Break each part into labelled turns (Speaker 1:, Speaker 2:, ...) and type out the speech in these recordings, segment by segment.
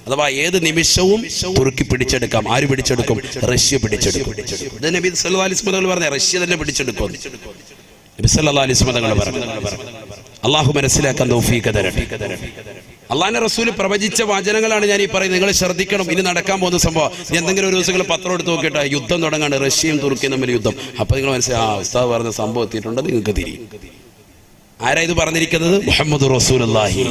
Speaker 1: അഥവാ ഏത് നിമിഷവും തുർക്കി പിടിച്ചെടുക്കാം. ആര് പിടിച്ചെടുക്കും? റഷ്യ പിടിച്ചെടുക്കും. ഇത് നബി സല്ലല്ലാഹു അലൈഹി വസല്ലം പറഞ്ഞ റഷ്യ തന്നെ പിടിച്ചെടുക്കും. നബി സല്ലല്ലാഹു അലൈഹി വസല്ലം പറഞ്ഞു. അള്ളാഹു മനസ്സിലാക്കാൻ തൗഫീഖ് തരട്ടെ. അള്ളാഹിന്റെ റസൂൽ പ്രവചിച്ച വചനങ്ങളാണ് ഞാൻ ഈ പറയുന്നത്. നിങ്ങൾ ശ്രദ്ധിക്കണം. ഇനി നടക്കാൻ പോകുന്ന സംഭവം. എന്തെങ്കിലും ഒരു ദിവസം പത്രം എടുത്ത് നോക്കിയിട്ട് യുദ്ധം തുടങ്ങാണ്, റഷ്യയും തുർക്കിയും തമ്മിൽ യുദ്ധം. അപ്പൊ നിങ്ങൾ മനസ്സിലായി ഉസ്താദ് പറഞ്ഞ സംഭവം എത്തിയിട്ടുണ്ട്, നിങ്ങൾക്ക് തിരിയും. ആരാ ഇത് പറഞ്ഞിരിക്കുന്നത്? മുഹമ്മദ് റസൂലുള്ളാഹി.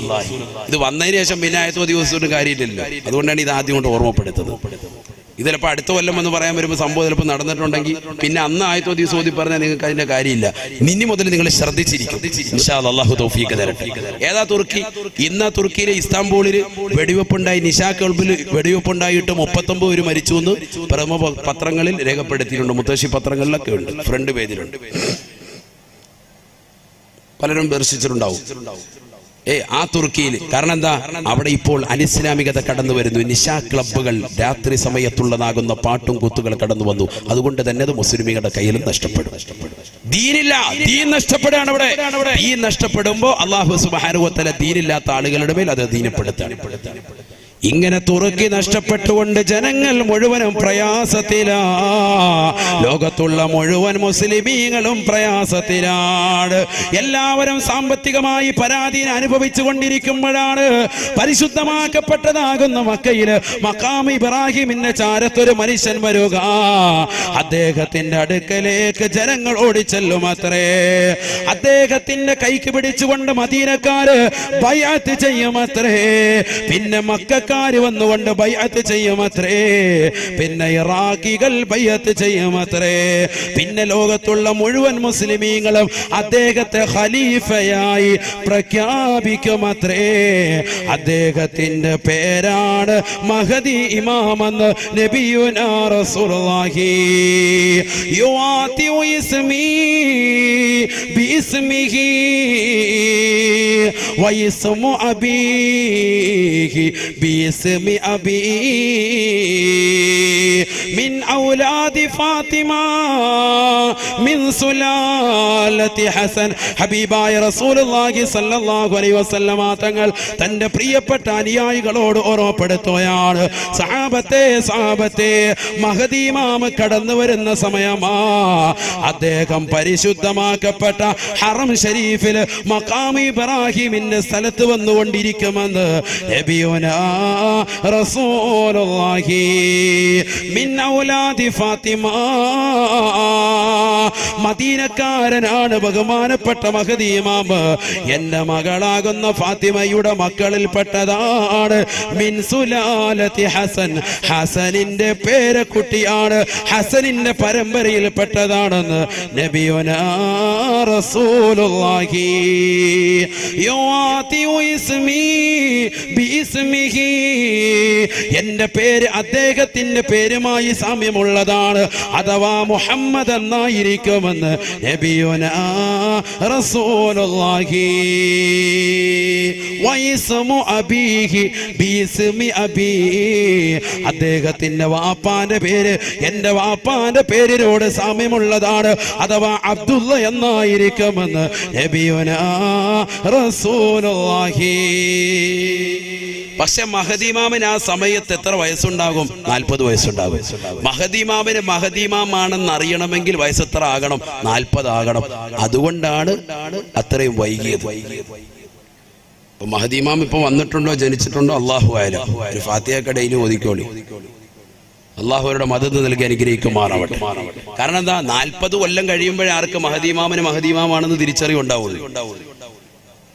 Speaker 1: ഇത് വന്നതിന് ശേഷം പിന്നെ ആയത്തോ ദിവസവും കാര്യമില്ലല്ലോ. അതുകൊണ്ടാണ് ഇത് ആദ്യം കൊണ്ട് ഓർമ്മപ്പെടുത്തുന്നത്. ഇത് ചിലപ്പോൾ അടുത്ത കൊല്ലം എന്ന് പറയാൻ വരുമ്പോൾ സംഭവം ചിലപ്പോൾ നടന്നിട്ടുണ്ടെങ്കിൽ പിന്നെ അന്ന് ആയത്തോ ദിവസം ഓതി പറഞ്ഞാൽ നിങ്ങൾക്ക് അതിന്റെ കാര്യമില്ല. ഇനി മുതൽ നിങ്ങൾ ശ്രദ്ധിച്ചിരിക്കും. ഇൻഷാ അല്ലാഹ് അല്ലാഹു തൗഫീഖ് തരട്ടെ. ഏതാ തുർക്കി? ഇന്ന് തുർക്കിയിലെ ഇസ്താംബൂളിൽ വെടിവെപ്പുണ്ടായി. നിശാ ക്ലബ്ബിൽ വെടിവെപ്പുണ്ടായിട്ട് 39 പേര് മരിച്ചു എന്ന് പ്രമുഖ പത്രങ്ങളിൽ രേഖപ്പെടുത്തിയിട്ടുണ്ട്. മുത്തശ്ശി പത്രങ്ങളിലൊക്കെ ഉണ്ട്, ഫ്രണ്ട് പേജിലുണ്ട്. പലരും ദർശിച്ചിട്ടുണ്ടാവും. ആ തുർക്കിയിൽ. കാരണം എന്താ? അവിടെ ഇപ്പോൾ അനിസ്ലാമികത കടന്നു വരുന്നു. നിശാ ക്ലബ്ബുകൾ, രാത്രി സമയത്തുള്ളതാകുന്ന പാട്ടും കൂത്തുകൾ കടന്നു വന്നു. അതുകൊണ്ട് തന്നെ അത് മുസ്ലിമീങ്ങളുടെ കയ്യിലും നഷ്ടപ്പെടും. ദീനില്ല, ദീൻ നഷ്ടപ്പെടുകയാണ് അവിടെ. ദീൻ നഷ്ടപ്പെടുമ്പോ അല്ലാഹു സുബ്ഹാനഹു വ തആല ദീനില്ലാത്ത ആളുകളുടെ മേൽ അത് ദീനപ്പെടുത്താണ്. ഇങ്ങനെ തുർക്കി നഷ്ടപ്പെട്ടുകൊണ്ട് ജനങ്ങൾ മുഴുവനും പ്രയാസത്തിലാ. ലോകത്തുള്ള മുഴുവൻ മുസ്ലിമീങ്ങളും പ്രയാസത്തിലാണ്. എല്ലാവരും സാമ്പത്തികമായി പരാധീനം അനുഭവിച്ചു കൊണ്ടിരിക്കുമ്പോഴാണ് പരിശുദ്ധമാക്കപ്പെട്ടതാകുന്ന മക്കയില് മഖാം ഇബ്രാഹിമിന്റെ ചാരത്തൊരു മനുഷ്യൻ വരുക. അദ്ദേഹത്തിന്റെ അടുക്കലേക്ക് ജനങ്ങൾ ഓടിച്ചെല്ലും അത്രേ. അദ്ദേഹത്തിന്റെ കൈക്ക് പിടിച്ചുകൊണ്ട് മദീനക്കാര് ബൈഅത്ത് ചെയ്യുമത്രേ. പിന്നെ മക്കക്കാര് വന്നുകൊണ്ട് ബൈഅത്ത് ചെയ്യുമത്രേ. പിന്നെ ഇറാഖികൾ ബൈഅത്ത് ചെയ്യുമത്രേ. പിന്നെ ലോകത്തുള്ള മുഴുവൻ മുസ്ലിമീങ്ങളും അദ്ദേഹത്തെ ഖലീഫയായി പ്രഖ്യാപിക്കുമത്രേ. അദ്ദേഹത്തിന്റെ പേരാണ് മഹദി ഇമാമെന്ന് നബിയുനാ റസൂലുള്ളാഹി. യുആതി ഇസ്മി ബിസ്മിഹി വയസ്മു അബീഹി باسم أبي من أولاد فاطمة من سلالة حسن. ഹബീബായ റസൂലുള്ളാഹി സ്വല്ലല്ലാഹു അലൈഹി വസല്ലമ തങ്ങൾ തന്റെ പ്രിയപ്പെട്ട അനുയായികളോട് ഓർമ്മപ്പെടുത്തുകയാണ്. സഹാബത്തെ മഹദി ഇമാം കടന്നു വരുന്ന സമയമാ. അദ്ദേഹം പരിശുദ്ധമാക്കപ്പെട്ട ഹറം ഷരീഫിൽ മഖാം ഇബ്രാഹിമിന്റെ സ്ഥലത്ത് വന്നുകൊണ്ടിരിക്കുമെന്ന് നബിയുനാ റസൂലുള്ളാഹി മിൻ ഔലാദി ഫാത്തിമ. മദീനക്കാരനാണ് ബഹുമാനപ്പെട്ട മഹദി ഇമാം. എന്റെ മകളാകുന്ന ഫാത്തിമയുടെ മക്കളിൽപ്പെട്ടതാണ്. മിൻ സുലാലത്തി ഹസൻ. ഹസനിന്റെ പേരക്കുട്ടിയാണ്, ഹസനിന്റെ പരമ്പരയിൽപ്പെട്ടതാണെന്ന് നബിയുനാ റസൂലുള്ളാഹി. യുആതി ഇസ്മി ബിസ്മിഹി. എന്റെ പേര് അദ്ദേഹത്തിന്റെ പേരുമായി സാമ്യമുള്ളതാണ്, അഥവാ മുഹമ്മദ് എന്നായിരിക്കുമെന്ന് നബിയുനാ റസൂലുള്ളാഹി. വയസ്മു അബീഹി ബിസ്മി അബീ. അദ്ദേഹത്തിന്റെ വാപ്പാന്റെ പേര് എന്റെ വാപ്പാന്റെ പേരിനോട് സാമ്യമുള്ളതാണ്, അഥവാ അബ്ദുള്ള എന്നായിരിക്കുമെന്ന് നബിയുനാ റസൂലുള്ളാഹി. പക്ഷെ മഹദി ഇമാമിന് ആ സമയത്ത് എത്ര വയസ്സുണ്ടാകും? 40 വയസ്സുണ്ടാകും. മഹദി ഇമാമിന് മഹദി ഇമാമാണെന്ന് അറിയണമെങ്കിൽ വയസ്സ് എത്ര ആകണം? 40 ആകണം. അതുകൊണ്ടാണ് അത്രയും വൈകിയത്. മഹദി ഇമാം ഇപ്പൊ വന്നിട്ടുണ്ടോ, ജനിച്ചിട്ടുണ്ടോ? അല്ലാഹു അഅലം. ഒരു ഫാത്തിഹ ഡെയിലി ഓതിക്കോളി. അല്ലാഹു അവരുടെ മദദ് നൽകി അനുഗ്രഹിക്കുമാറാവട്ടെ. കാരണം എന്താ? 40 കൊല്ലം കഴിയുമ്പോഴേ ആർക്ക് മഹദി ഇമാമിന് മഹദി ഇമാമാണെന്ന് തിരിച്ചറിവുണ്ടാവുള്ളൂ.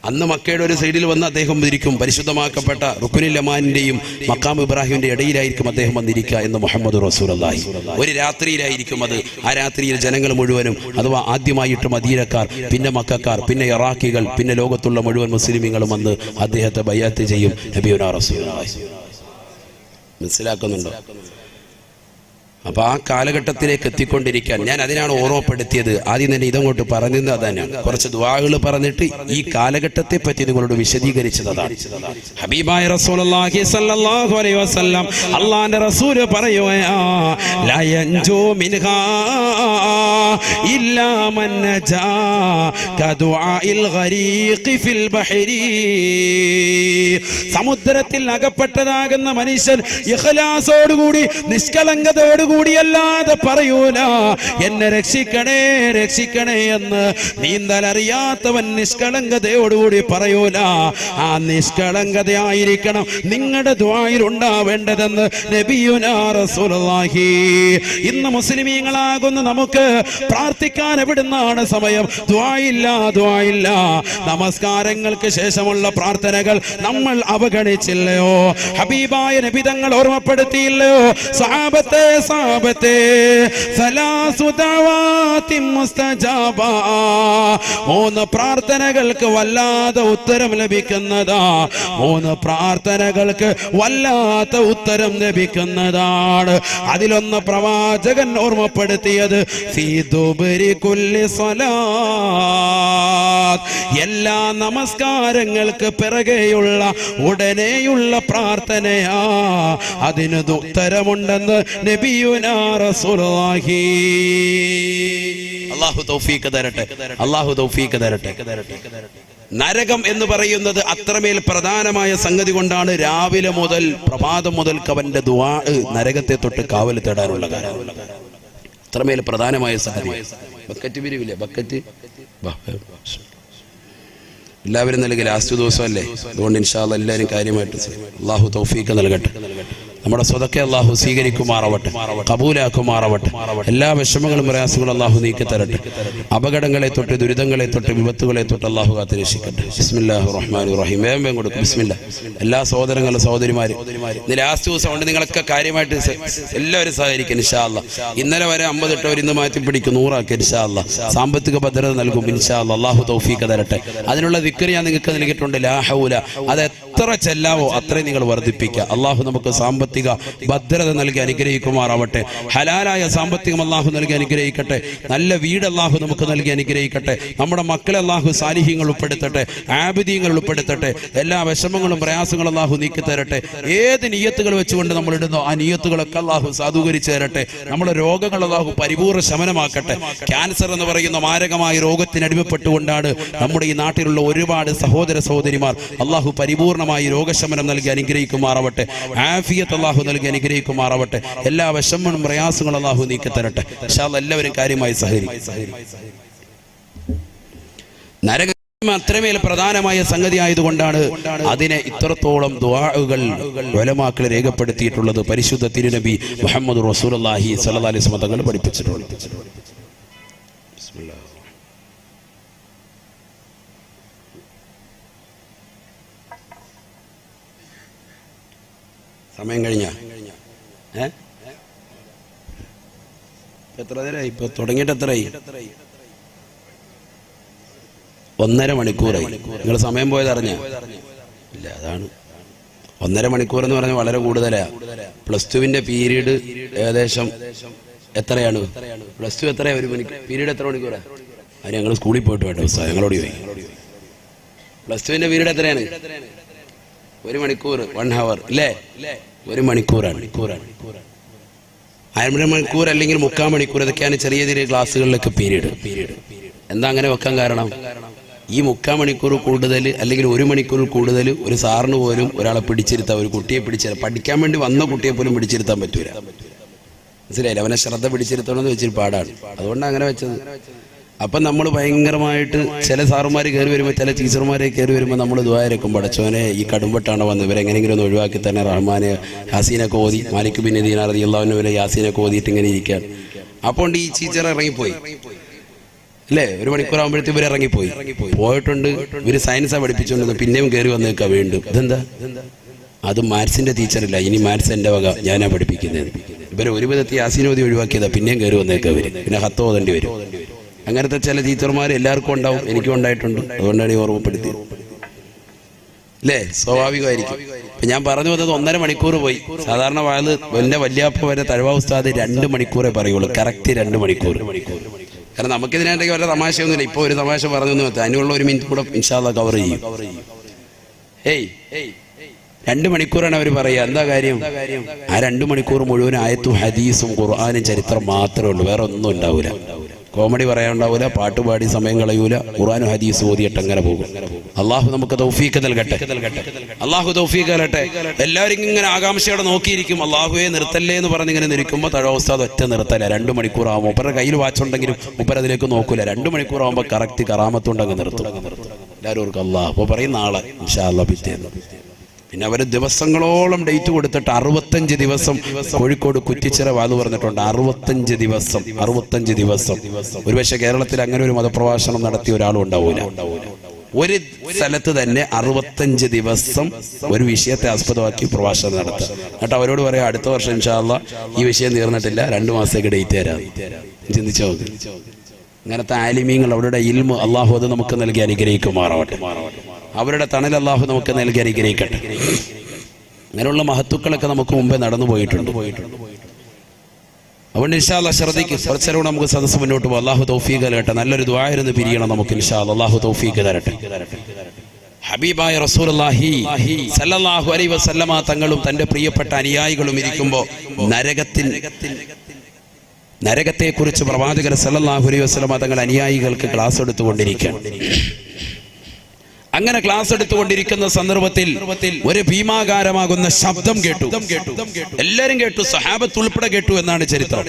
Speaker 1: അന്ന് മക്കയുടെ ഒരു സൈഡിൽ വന്ന് അദ്ദേഹം ഇരിക്കും. പരിശുദ്ധമാക്കപ്പെട്ട റുക്നുൽ യമാനിന്റെയും മഖാം ഇബ്രാഹിമിന്റെ ഇടയിലായിരിക്കും അദ്ദേഹം വന്നിരിക്കുക എന്ന് മുഹമ്മദ് റസൂലുള്ളാഹി. ഒരു രാത്രിയിലായിരിക്കും അത്. ആ രാത്രിയിൽ ജനങ്ങൾ മുഴുവനും, അഥവാ ആദ്യമായിട്ട് മദീനക്കാർ, പിന്നെ മക്കക്കാർ, പിന്നെ ഇറാഖികൾ, പിന്നെ ലോകത്തുള്ള മുഴുവൻ മുസ്ലിമീങ്ങളും വന്ന് അദ്ദേഹത്തെ ബൈഅത്ത് ചെയ്യും. നബിയുനാ റസൂലുള്ളാഹി. മനസ്സിലാക്കുന്നുണ്ടോ? അപ്പൊ ആ കാലഘട്ടത്തിലേക്ക് എത്തിക്കൊണ്ടിരിക്കാൻ ഞാൻ അതിനാണ് ഓർമ്മപ്പെടുത്തിയത്. ആദ്യം തന്നെ ഇതങ്ങോട്ട് പറഞ്ഞത് അതന്നെയാണ്. കുറച്ച് ദുആകൾ പറഞ്ഞിട്ട് ഈ കാലഘട്ടത്തെ പറ്റി നിങ്ങളോട് വിശദീകരിച്ചതാണ്. ഹബീബായ റസൂലുള്ളാഹി സ്വല്ലല്ലാഹു അലൈഹി വസല്ലം അല്ലാഹുവിന്റെ റസൂൽ പറയുകയാ, ലാ യൻജു മിൻഹാ ഇല്ലാ മൻ നജാ കദുആഇൽ ഗരീഖി ഫിൽ ബഹരി. സമുദ്രത്തിൽ അകപ്പെട്ടതാകുന്ന മനുഷ്യൻ ഇഖ്ലാസോടുകൂടി നിഷ്കളങ്കതയോടുകൂടി അല്ലാതെ പറയൂല എന്നെ രക്ഷിക്കണേ രക്ഷിക്കണേ എന്ന്. നീന്തലറിയാത്തവൻ നിഷ്കളങ്കതയോടുകൂടി പറയൂല. ആ നിഷ്കളങ്കതയായിരിക്കണം നിങ്ങളുടെ ദുആയിൽ ഉണ്ടാവേണ്ടതെന്ന് നബിയുനാ റസൂലുള്ളാഹി. ഇന്ന് മുസ്ലിമീങ്ങളാകുന്ന നമുക്ക് പ്രാർത്ഥിക്കാൻ എവിടുന്നാണ് സമയം? ദുആയില്ല, ദുആയില്ല. നമസ്കാരങ്ങൾക്ക് ശേഷമുള്ള പ്രാർത്ഥനകൾ നമ്മൾ അവഗണിച്ചില്ലയോ? ഹബീബായ നബി തങ്ങൾ ഓർമ്മപ്പെടുത്തിയില്ലയോ? സഹാബത്തെ സഹാബത്തെ സലാസു ദഅവാതിൻ മുസ്തജാബ, 3 പ്രാർത്ഥനകൾക്ക് വല്ലാതെ ഉത്തരം ലഭിക്കുന്നതാ. 3 പ്രാർത്ഥനകൾക്ക് വല്ലാത്ത ഉത്തരം ലഭിക്കുന്നതാണ്. അതിലൊന്ന് പ്രവാചകൻ ഓർമ്മപ്പെടുത്തിയത് ഫീ ദുബരി കുല്ലി സ്വലാത്ത്, എല്ലാ നമസ്കാരങ്ങൾക്ക് പിറകെയുള്ള ഉടനെയുള്ള പ്രാർത്ഥനയാ. അതിന് ഉത്തരമുണ്ടെന്ന് നബിയുനാ റസൂലുള്ളാഹി. അല്ലാഹു തൗഫീഖ് തരട്ടെ, അല്ലാഹു തൗഫീഖ് തരട്ടെ. നരകം എന്ന് പറയുന്നത് അത്രമേൽ പ്രധാനമായ സംഗതി കൊണ്ടാണ് രാവിലെ മുതൽ പ്രഭാതം മുതൽ അവന്റെ ദുആ നരകത്തെ തൊട്ട് കാവൽ തേടാനുള്ള കാര്യം. അത്രമേൽ പ്രധാനമായ സംഗതി. ബക്കറ്റ് പിരിവില്ലേ? ബക്കറ്റ് എല്ലാവരും നൽകി ലാസ്റ്റ് ദിവസമല്ലേ, അതുകൊണ്ട് ഇൻഷാ അല്ലാഹ് എല്ലാവരും കാര്യമായിട്ട് അല്ലാഹു തൗഫീഖ് നൽകട്ടെ. നമ്മുടെ സ്വതക്കെ അല്ലാഹു സ്വീകരിക്കുമാറാവട്ടെ, കബൂലാക്കുമാറാവട്ടെ. എല്ലാ വിഷമങ്ങളും പ്രയാസങ്ങളും അല്ലാഹു നീക്കി തരട്ടെ. അപകടങ്ങളെ തൊട്ട് ദുരിതങ്ങളെ തൊട്ട് വിപത്തുകളെ തൊട്ട് അല്ലാഹു കാത്തുരക്ഷിക്കട്ടെ. ബിസ്മില്ലാഹിർ റഹ്മാനിർ റഹീം. വേഗം കൊടുക്കും. ബിസ്മില്ലാ. എല്ലാ സഹോദരങ്ങളും സഹോദരിമാരും ഇന്ന് ലാസ്റ്റ് ദിവസം കൊണ്ട് നിങ്ങളൊക്കെ കാര്യമായിട്ട് എല്ലാവരും സഹകരിക്കും ഇൻഷാ അല്ലാഹ്. ഇന്നലെ വരെ 50 ഇട്ടവർ ഇന്ന് മാറ്റി പിടിക്കും, 100 ആക്കി ഇൻഷാ അല്ലാഹ്. സാമ്പത്തിക ഭദ്രത നൽകും ഇൻഷാ അല്ലാഹ്. അല്ലാഹു തൗഫീഖ് തരട്ടെ. അതിനുള്ള ദിക്ർ ഞാൻ നിങ്ങൾക്ക് നൽകിയിട്ടുണ്ട്, ലാ ഹൗല. അത് എത്ര ചെല്ലാവോ അത്രയും നിങ്ങൾ വർദ്ധിപ്പിക്കുക. അല്ലാഹു നമുക്ക് സാമ്പത്തിക ഭദ്രത നൽകി അനുഗ്രഹിക്കുമാറാവട്ടെ. ഹലാലായ സാമ്പത്തികം അല്ലാഹു നൽകി അനുഗ്രഹിക്കട്ടെ. നല്ല വീട് അല്ലാഹു നമുക്ക് നൽകി അനുഗ്രഹിക്കട്ടെ. നമ്മുടെ മക്കളെ അല്ലാഹു സാലിഹീങ്ങൾ ഉൾപ്പെടുത്തട്ടെ, ആബിദീങ്ങൾ ഉൾപ്പെടുത്തട്ടെ. എല്ലാ വിഷമങ്ങളും പ്രയാസങ്ങളും അല്ലാഹു നീക്കി തരട്ടെ. ഏത് നിയ്യത്തുകൾ വെച്ചുകൊണ്ട് നമ്മൾ ഇടുന്നോ ആ നിയ്യത്തുകളൊക്കെ അല്ലാഹു സാധൂകരിച്ചു തരട്ടെ. നമ്മുടെ രോഗങ്ങൾ അല്ലാഹു പരിപൂർണ്ണ ശമനമാക്കട്ടെ. ക്യാൻസർ എന്ന് പറയുന്ന മാരകമായ രോഗത്തിന് അടിമപ്പെട്ടുകൊണ്ടാണ് നമ്മുടെ ഈ നാട്ടിലുള്ള ഒരുപാട് സഹോദര സഹോദരിമാർ. അല്ലാഹു പരിപൂർണമായി രോഗശമനം നൽകി അനുഗ്രഹിക്കുമാറാവട്ടെ. ആഫിയത്ത് അല്ലാഹു നൽകി അനുഗ്രഹിക്കുമാറാവട്ടെ. എല്ലാ വിഷമങ്ങളും പ്രയാസങ്ങളും അല്ലാഹു നീക്കി തരട്ടെ. ഇൻഷാ അല്ലാഹ് എല്ലാവരും കാര്യമായി സഹകരിക്കും. നരകം അത്രമേൽ പ്രധാനമായ സംഗതി ആയതുകൊണ്ടാണ് അതിനെ ഇത്രത്തോളം ദുആകൾ ഉലമാക്കൾ രേഖപ്പെടുത്തിയിട്ടുള്ളത്. പരിശുദ്ധ തിരുനബി മുഹമ്മദ് റസൂലുള്ളാഹി സ്വല്ലല്ലാഹി അലൈഹി വസല്ലം തങ്ങൾ പഠിപ്പിച്ചിട്ടുണ്ട്. സമയം കഴിഞ്ഞ എത്ര നേരമായി? ഇപ്പൊ തുടങ്ങിയിട്ട് എത്രയായി? 1.5 മണിക്കൂറായി. നിങ്ങൾ സമയം പോയത് അറിഞ്ഞ ഇല്ല? അതാണ് 1.5 മണിക്കൂർ എന്ന് പറഞ്ഞാൽ വളരെ കൂടുതലാ. +2 പീരീഡ് ഏകദേശം എത്രയാണ്? +2 എത്രയാ? ഒരു പീരീഡ് എത്ര മണിക്കൂറാ? അത് ഞങ്ങൾ സ്കൂളിൽ പോയിട്ട് വേണ്ട ഞങ്ങളോട് പോയി. +2 പീരീഡ് എത്രയാണ്? 1 മണിക്കൂർ, 1 ഹവർ അല്ലേ? 1 മണിക്കൂറാണ്. 1/2 മണിക്കൂർ അല്ലെങ്കിൽ 3/4 മണിക്കൂർ, ഇതൊക്കെയാണ് ചെറിയ ചെറിയ ക്ലാസ്സുകളിലൊക്കെ പീരീഡ്. എന്താ അങ്ങനെ വെക്കാൻ കാരണം? ഈ 3/4 മണിക്കൂർ കൂടുതൽ അല്ലെങ്കിൽ 1 മണിക്കൂർ കൂടുതൽ ഒരു സാറിന് പോലും ഒരാളെ പിടിച്ചിരുത്താം, ഒരു കുട്ടിയെ പിടിച്ചിരുത്താം. പഠിക്കാൻ വേണ്ടി വന്ന കുട്ടിയെ പോലും പിടിച്ചിരുത്താൻ പറ്റൂല. മനസ്സിലായില്ല? അവനെ ശ്രദ്ധ പിടിച്ചിരുത്തണമെന്ന് വെച്ചിട്ട് പാടാണ്. അതുകൊണ്ടാണ് അങ്ങനെ വെച്ചത്. അപ്പം നമ്മൾ ഭയങ്കരമായിട്ട് ചില സാറുമാർ കയറി വരുമ്പോൾ, ചില ടീച്ചർമാരെ കയറി വരുമ്പോൾ നമ്മൾ ദുആ ഇരക്കും, പടച്ചോനെ ഈ കടുംപെട്ടാണ് വന്നത്, ഇവരെങ്ങനെയെങ്കിലും ഒന്ന് ഒഴിവാക്കി തന്നെ റഹ്മാനെ യാസീനൊക്കെ ഓതി, മാലിക് ബിൻ ദീനാർ റളിയല്ലാഹു അൻഹു വരെ യാസീനൊക്കെ ഓതിയിട്ട് ഇങ്ങനെ ഇരിക്കുകയാണ്. അപ്പോൾ ഈ ടീച്ചർ ഇറങ്ങിപ്പോയി അല്ലേ? 1 മണിക്കൂറാകുമ്പോഴത്തേക്ക് ഇവർ ഇറങ്ങിപ്പോയി. പോയിട്ടുണ്ട്. ഇവർ സയൻസാണ് പഠിപ്പിച്ചുകൊണ്ടിരുന്നത്. പിന്നെയും കയറി വന്നേക്കാം വീണ്ടും. ഇതെന്താ? അത് മാത്സിന്റെ ടീച്ചറില്ല, ഇനി മാത്സ് എൻ്റെ വക, ഞാനാ പഠിപ്പിക്കുന്നത്. ഇവരെ ഒരു വിധത്തിൽ യാസീനോദി ഒഴിവാക്കിയതാ, പിന്നെയും കയറി വന്നേക്കാം ഇവർ. പിന്നെ ഹത്ത് ഓതേണ്ടി വരും. അങ്ങനത്തെ ചില ടീച്ചർമാർ എല്ലാവർക്കും ഉണ്ടാവും, എനിക്കും ഉണ്ടായിട്ടുണ്ട്. അതുകൊണ്ടാണ് ഈ ഓർമ്മപ്പെടുത്തിയത് അല്ലേ? സ്വാഭാവികമായിരിക്കും. ഇപ്പം ഞാൻ പറഞ്ഞു വന്നത് 1.5 മണിക്കൂർ പോയി. സാധാരണ വാഴ് എൻ്റെ വല്യാപ്പ വരെ തഴവാ ഉസ്താദ് 2 മണിക്കൂറേ പറയുള്ളൂ. കറക്റ്റ് 2 മണിക്കൂർ. കാരണം നമുക്കിതിനായിട്ടൊക്കെ വരെ തമാശയൊന്നുമില്ല. ഇപ്പോൾ ഒരു തമാശ പറഞ്ഞു എന്ന് വെച്ചാൽ അതിനുള്ള 1 മിനിറ്റ് കൂടെ ഇൻഷാ അല്ലാഹ് കവർ ചെയ്യും. 2 മണിക്കൂറാണ് അവർ പറയുക. എന്താ കാര്യം? ആ 2 മണിക്കൂർ മുഴുവൻ ആയത്തും ഹദീസും ഖുർആനും ചരിത്രം മാത്രമേ ഉള്ളൂ, വേറെ ഒന്നും ഉണ്ടാവില്ല. കോമഡി പറയാനുണ്ടാവൂല, പാട്ടുപാടി സമയം കളയൂല, ഖുർആനും ഹദീസ് ഓതിയിട്ട് അങ്ങനെ പോകും. അള്ളാഹു നമുക്ക് തൗഫീഖ് നൽകട്ടെ. അള്ളാഹു തൗഫീഖ് നൽകട്ടെ. എല്ലാവരും ഇങ്ങനെ ആകാംക്ഷയോടെ നോക്കിയിരിക്കും. അള്ളാഹുവെ നിർത്തല്ലേ എന്ന് പറഞ്ഞിങ്ങനെ നിൽക്കുമ്പോൾ തഴ ഉസ്താദ് ഒറ്റ നിർത്തല. 2 മണിക്കൂറാകുമ്പോൾ മൂപ്പരുടെ കയ്യിൽ വാച്ചുണ്ടെങ്കിലും മൂപ്പരതിലേക്ക് നോക്കൂല. 2 മണിക്കൂറാകുമ്പോൾ കറക്റ്റ് കറാമത്തുണ്ടങ്ങ് നിർത്തും. എല്ലാവരും ഓർക്കും അള്ളാഹ് അപ്പോൾ പറയും നാളെ ഇൻഷാ അല്ലാഹ് പിറ്റേന്ന്. പിന്നെ അവർ ദിവസങ്ങളോളം ഡേറ്റ് കൊടുത്തിട്ട് 65 ദിവസം കോഴിക്കോട് കുറ്റിച്ചിറ വാത് പറഞ്ഞിട്ടുണ്ട്. 65 ദിവസം. ഒരുപക്ഷെ കേരളത്തിൽ അങ്ങനെ ഒരു മതപ്രഭാഷണം നടത്തിയ ഒരാളും ഉണ്ടാവൂല. ഒരു സ്ഥലത്ത് തന്നെ 65 ദിവസം ഒരു വിഷയത്തെ ആസ്പദമാക്കി പ്രഭാഷണം നടത്തുക. എന്നിട്ട് അവരോട് പറയാം അടുത്ത വർഷം ഇൻഷാ അല്ലാഹ് ഈ വിഷയം തീർന്നിട്ടില്ല, 2 മാസത്തേക്ക് ഡേറ്റ് തരാം. ചിന്തിച്ചു നോക്ക്. ഇങ്ങനത്തെ ആലിമീങ്ങൾ അവരുടെ ഇൽമു അള്ളാഹു അത് നമുക്ക് നൽകി അനുഗ്രഹിക്കുമാറാവട്ടെ. അവരുടെ തണൽ അള്ളാഹു നമുക്ക് നൽകി അനുഗ്രഹിക്കട്ടെ. അങ്ങനെയുള്ള മഹത്തുക്കളൊക്കെ നമുക്ക് മുമ്പേ നടന്നു പോയിട്ടുണ്ട്. അതുകൊണ്ട് ഇൻഷാ അല്ലാഹ് ശ്രദ്ധിക്കും. കുറച്ചേരം നമുക്ക് സദസ്സ് മുന്നോട്ട് പോകും. അള്ളാഹു തൗഫീഖ് തരട്ടെ. നല്ലൊരു ദുആയിരുന്നു പിരിയണം നമുക്ക് ഇൻഷാ അല്ലാഹ്. അള്ളാഹു തൗഫീഖ് തരട്ടെ. ഹബീബായ റസൂലുള്ളാഹി സല്ലല്ലാഹു അലൈഹി വസല്ലമ തങ്ങളും തന്റെ പ്രിയപ്പെട്ട അനുയായികളും ഇരിക്കുമ്പോൾ നരകത്തെക്കുറിച്ച് പ്രവാചകൻ സല്ലല്ലാഹു അലൈഹി വസല്ലമ തങ്ങൾ അനുയായികൾക്ക് ക്ലാസ് എടുത്തുകൊണ്ടിരിക്കുകയാണ്. അങ്ങനെ ക്ലാസ് എടുത്തുകൊണ്ടിരിക്കുന്ന സന്ദർഭത്തിൽ ഒരു ഭീമാകാരമാകുന്ന ശബ്ദം കേട്ടു. എല്ലാവരും കേട്ടു, സഹാബത്ത് ഉൾപ്പെടെ കേട്ടു എന്നാണ് ചരിത്രം.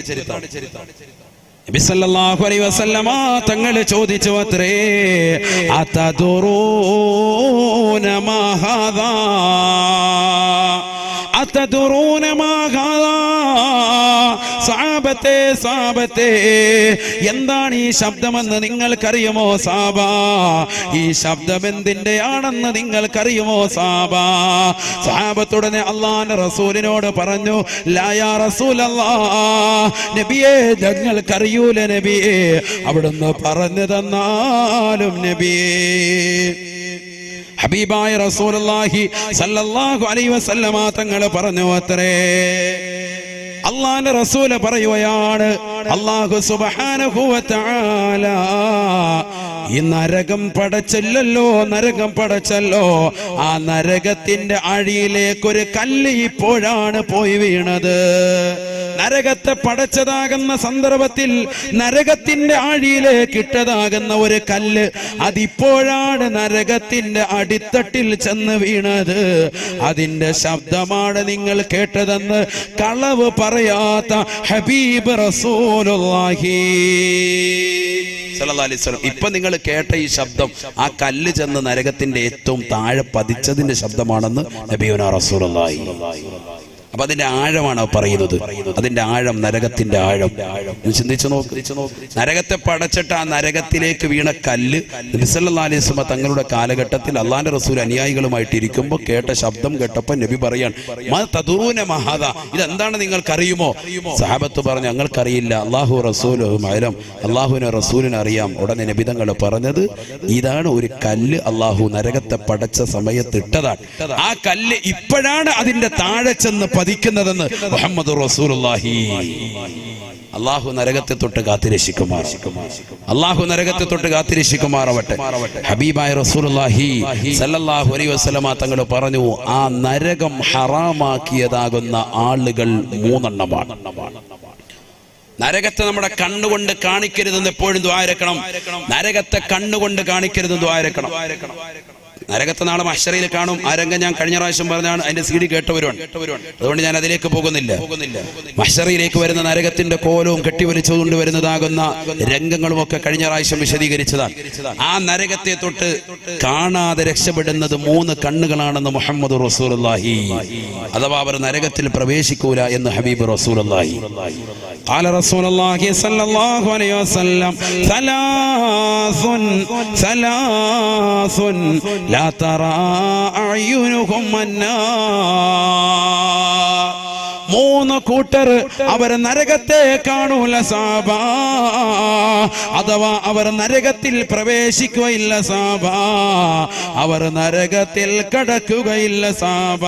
Speaker 1: നബി സല്ലല്ലാഹു അലൈഹി വസല്ലമ തങ്ങൾ ചോദിച്ചു അത്രേ, അതദറൂന മാ ഹാദാ, അതദറൂന മാ ഹാദാ. സഹാബത്തെ എന്താണ് ഈ ശബ്ദമെന്ന് നിങ്ങൾക്കറിയുമോ സാബ? ഈ ശബ്ദം എന്തിന്റെയാണെന്ന് നിങ്ങൾക്കറിയുമോ സാബ? സഹാബത്തുടനെ അല്ലാഹുവിന്റെ റസൂലിനോട് പറഞ്ഞു, ലാ യാ റസൂലല്ലാഹ്, നബിയേ ഞങ്ങൾക്കറിയൂല നബിയേ, അവിടുന്ന് പറഞ്ഞു തന്നാലും നബിയേ. ഹബീബായ റസൂലുള്ളാഹി സല്ലല്ലാഹു അലൈഹി വസല്ലമ തങ്ങൾ പറഞ്ഞു അത്രേ, അള്ളാന്റെ റസൂല് പറയുകയാണ്, അല്ലാഹു സുബ്ഹാനഹു വ തആല ഈ നരകം പടച്ചല്ലോ, ആ നരകത്തിന്റെ അഴിയിലേക്കൊരു കല്ല് ഇപ്പോഴാണ് പോയി വീണത്. നരകത്തെ പടച്ചതാകുന്ന സന്ദർഭത്തിൽ നരകത്തിന്റെ ആഴിയിലേക്ക് ഇട്ടതാകുന്ന ഒരു കല്ല് അതിപ്പോഴാണ് നരകത്തിന്റെ അടിത്തട്ടിൽ ചെന്ന് വീണത്. അതിന്റെ ശബ്ദമാണ് നിങ്ങൾ കേട്ടതെന്ന് കളവ് പറയാത്ത ഹബീബ് റസൂലുള്ളാഹി സല്ലല്ലാഹു അലൈഹി വസല്ലം. ഇപ്പൊ നിങ്ങൾ കേട്ട ഈ ശബ്ദം ആ കല്ല് ചെന്ന് നരകത്തിന്റെ ഏറ്റവും താഴെ പതിച്ചതിന്റെ ശബ്ദമാണെന്ന് നബിയുനാ റസൂലുള്ളാഹി. അപ്പൊ അതിന്റെ ആഴമാണ് പറയുന്നത്. അതിന്റെ ആഴം, നരകത്തിന്റെ ആഴം ചിന്തിച്ചു നോക്ക്. നരകത്തെ പടച്ചിട്ട് ആ നരകത്തിലേക്ക് വീണ കല്ല് നബി സല്ലല്ലാഹു അലൈഹി വസല്ലം തങ്ങളുടെ കാലഘട്ടത്തിൽ അള്ളാന്റെ റസൂൽ അനുയായികളുമായിട്ട് ഇരിക്കുമ്പോൾ കേട്ട ശബ്ദം കേട്ടപ്പോൾ നബി പറയാൻ, തദറൂന മഹാദ, ഇതെന്താണ് നിങ്ങൾക്കറിയുമോ? സഹാബത്ത് പറഞ്ഞു, ഞങ്ങൾക്കറിയില്ല, അല്ലാഹു റസൂലുഹു അഅലം, അള്ളാഹുവിനെ റസൂലിനെ അറിയാം. ഉടനെ നബി തങ്ങൾ പറഞ്ഞത്, ഇതാണ് ഒരു കല്ല് അള്ളാഹു നരകത്തെ പടച്ച സമയത്ത് ഇട്ടതാണ്. ആ കല്ല് ഇപ്പോഴാണ് അതിന്റെ താഴെ ചെന്ന് പതിക്കുന്നതെന്ന് മുഹമ്മദ് റസൂലുള്ളാഹി. അല്ലാഹു നരകത്തെ തൊട്ട് കാത്തിരക്ഷിക്കുമാറാവട്ടെ. ഹബീബായ റസൂലുള്ളാഹി സല്ലല്ലാഹു അലൈഹി വസല്ലമ തങ്ങൾ പറഞ്ഞു, ആ നരകം ഹറാമാക്കിയതാകുന്ന ആളുകൾ 3 എണ്ണമാണ്. നരകത്തെ നമ്മുടെ കണ്ണുകൊണ്ട് കാണിക്കരുതെന്ന് എപ്പോഴും ദുആ ഇരക്കണം. നരകത്തെ കണ്ണുകൊണ്ട് കാണിക്കരുതെന്ന് ദുആ ഇരക്കണം. നരകത്തെ നാളെ മഹ്ശറിൽ കാണും. ആ രംഗം ഞാൻ കഴിഞ്ഞ പ്രാവശ്യം പറഞ്ഞാണ്, അതിന്റെ CD കേട്ടവരുമാണ്. അതുകൊണ്ട് ഞാൻ അതിലേക്ക് പോകുന്നില്ല. മഹ്ശറിലേക്ക് വരുന്ന നരകത്തിന്റെ കോലവും കെട്ടിവലിച്ചുകൊണ്ട് വരുന്നതാകുന്ന രംഗങ്ങളും ഒക്കെ കഴിഞ്ഞ പ്രാവശ്യം വിശദീകരിച്ചതാണ്. ആ നരകത്തെ തൊട്ട് കാണാതെ രക്ഷപ്പെടുന്നത് 3 കണ്ണുകളാണെന്ന് മുഹമ്മദ് റസൂലുള്ളാഹി. അഥവാ അവർ നരകത്തിൽ പ്രവേശിക്കൂല എന്ന് ഹബീബ് റസൂലുള്ളാഹി. ഖാല റസൂലുള്ളാഹി സ്വല്ലല്ലാഹു അലൈഹി വസല്ലം, സലാസുൻ ലാ തറാ അയ്യുനുഹും അന്നാർ. 3 കൂട്ടർ അവർ നരകത്തെ കാണൂല സാബ, അഥവാ അവർ നരകത്തിൽ പ്രവേശിക്കുകയില്ല സാബ, അവർ നരകത്തിൽ കടക്കുകയില്ല സാബ.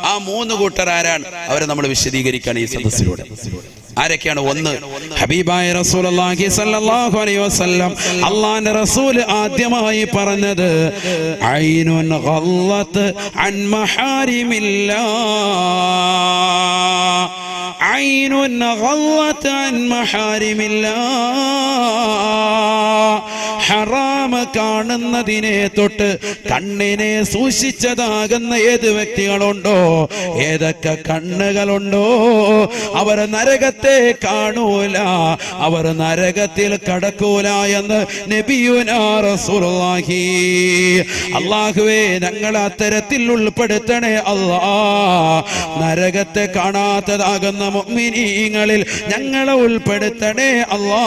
Speaker 1: ആ 3 കൂട്ടർ ആരാണ്? അവരെ നമ്മൾ വിശദീകരിക്കുകയാണ് ഈ സദസ്സിലൂടെ. ആരൊക്കെയാണ്? 1, ഹബീബായ റസൂലുള്ളാഹി സ്വല്ലല്ലാഹു അലൈഹി വസല്ലം അല്ലാഹുവിന്റെ റസൂൽ ആദ്യമായി പറഞ്ഞത്, ഐനുൻ ഗല്ലത്ത് അൻ മഹാരിമില്ലാഹ്, ഐനുൻ ഗളത്ത് അൻ മഹാരിമില്ലാ, ഹറാമ കാണുന്നതിനെ തൊട്ട് കണ്ണിനെ സൂക്ഷിച്ചതാകുന്ന ഏത് വ്യക്തികളുണ്ടോ, ഏതൊക്കെ കണ്ണുകളുണ്ടോ, അവർ നരകത്തെ കാണൂല, അവർ നരകത്തിൽ കടക്കൂല എന്ന് നബിയുനാ റസൂലുള്ളാഹി. അല്ലാഹുവേ ഞങ്ങളെ അത്തരത്തിൽ ഉൾപ്പെടുത്തണേ അല്ലാ. നരകത്തെ കാണാത്തതാകുന്ന മുഅ്മിനീങ്ങളിൽ ഞങ്ങളെ ഉൾപ്പെടുത്തണേ അല്ലാ.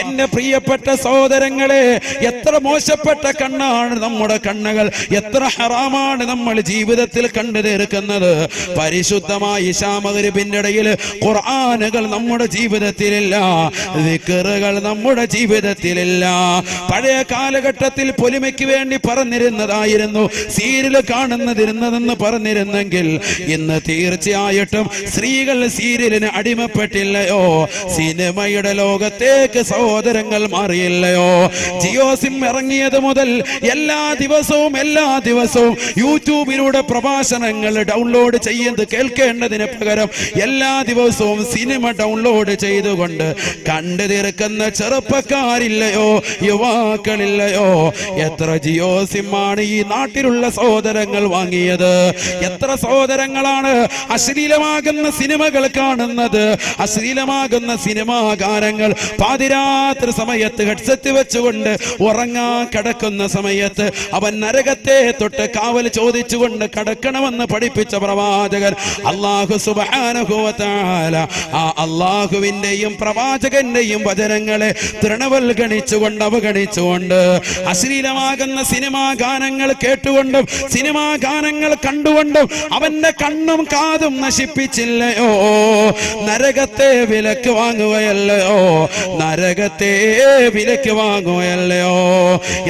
Speaker 1: എന്റെ പ്രിയപ്പെട്ട സഹോദരങ്ങളെ, എത്ര മോശപ്പെട്ട കണ്ണാണ് നമ്മുടെ കണ്ണുകൾ, എത്ര ഹറാമാണ് നമ്മൾ ജീവിതത്തിൽ കണ്ടു തീർക്കുന്നത്. പരിശുദ്ധമായ ഇശാ മഗ്‌രിബിന്റെ ഇടയിൽ ഖുർആനുകൾ നമ്മുടെ ജീവിതത്തിലില്ല, ദിക്റുകൾ നമ്മുടെ ജീവിതത്തിലില്ല. പഴയ കാലഘട്ടത്തിൽ പൊലിമയ്ക്ക് വേണ്ടി പറഞ്ഞിരുന്നതായിരുന്നു സീരിയൽ കാണുന്നതിരുന്നതെന്ന് പറഞ്ഞിരുന്നെങ്കിൽ ഇന്ന് തീർച്ചയായിട്ടും സ്ത്രീകൾ സീരിയലിന് അടിമപ്പെട്ടില്ലയോ? സിനിമയുടെ ലോകത്തേക്ക് സഹോദരങ്ങൾ മാറിയില്ലയോ? ജിയോ സിം ഇറങ്ങിയത് മുതൽ എല്ലാ ദിവസവും യൂട്യൂബിലൂടെ പ്രഭാഷണങ്ങൾ ഡൗൺലോഡ് ചെയ്യുന്നത് കേൾക്കേണ്ടതിന് പകരം എല്ലാ ദിവസവും സിനിമ ഡൗൺലോഡ് ചെയ്തുകൊണ്ട് കണ്ടു തീർക്കുന്ന ചെറുപ്പക്കാരില്ലയോ, യുവാക്കളില്ലയോ? എത്ര ജിയോ സിമ്മാണ് ഈ നാട്ടിലുള്ള സഹോദരങ്ങൾ വാങ്ങിയത്? എത്ര സഹോദരങ്ങളാണ് അശ്ലീലമാകുന്ന സിനിമകൾ കാണുന്നത്? അശ്ലീലമാകുന്ന സിനിമാ ഗാനങ്ങൾ പാതിരാത്രി സമയത്ത് ഹെഡ്സെറ്റ് വെച്ചുകൊണ്ട് ഉറങ്ങാൻ കിടക്കുന്ന സമയത്ത് അവൻ നരകത്തെ തൊട്ട് കാവൽ ചോദിച്ചുകൊണ്ട് കടക്കണമെന്ന് പഠിപ്പിച്ച പ്രവാചകൻ അല്ലാഹു സുബ്ഹാനഹു വ തആല ആ അല്ലാഹുവിന്റെയും പ്രവാചകന്റെയും വചനങ്ങളെ തൃണവൽഗണിച്ചുകൊണ്ട് അവഗണിച്ചുകൊണ്ട് അശ്ലീലമാകുന്ന സിനിമാ ഗാനങ്ങൾ കേട്ടുകൊണ്ടും സിനിമാ ഗാനങ്ങൾ കണ്ടുകൊണ്ടും അവന്റെ കണ്ണും കാതും നശിപ്പിച്ചില്ലയോ? നരകത്തെ വിലക്ക് വാങ്ങുകയല്ലയോ? നരകത്തെ വിലക്ക് വാങ്ങുകയല്ലയോ?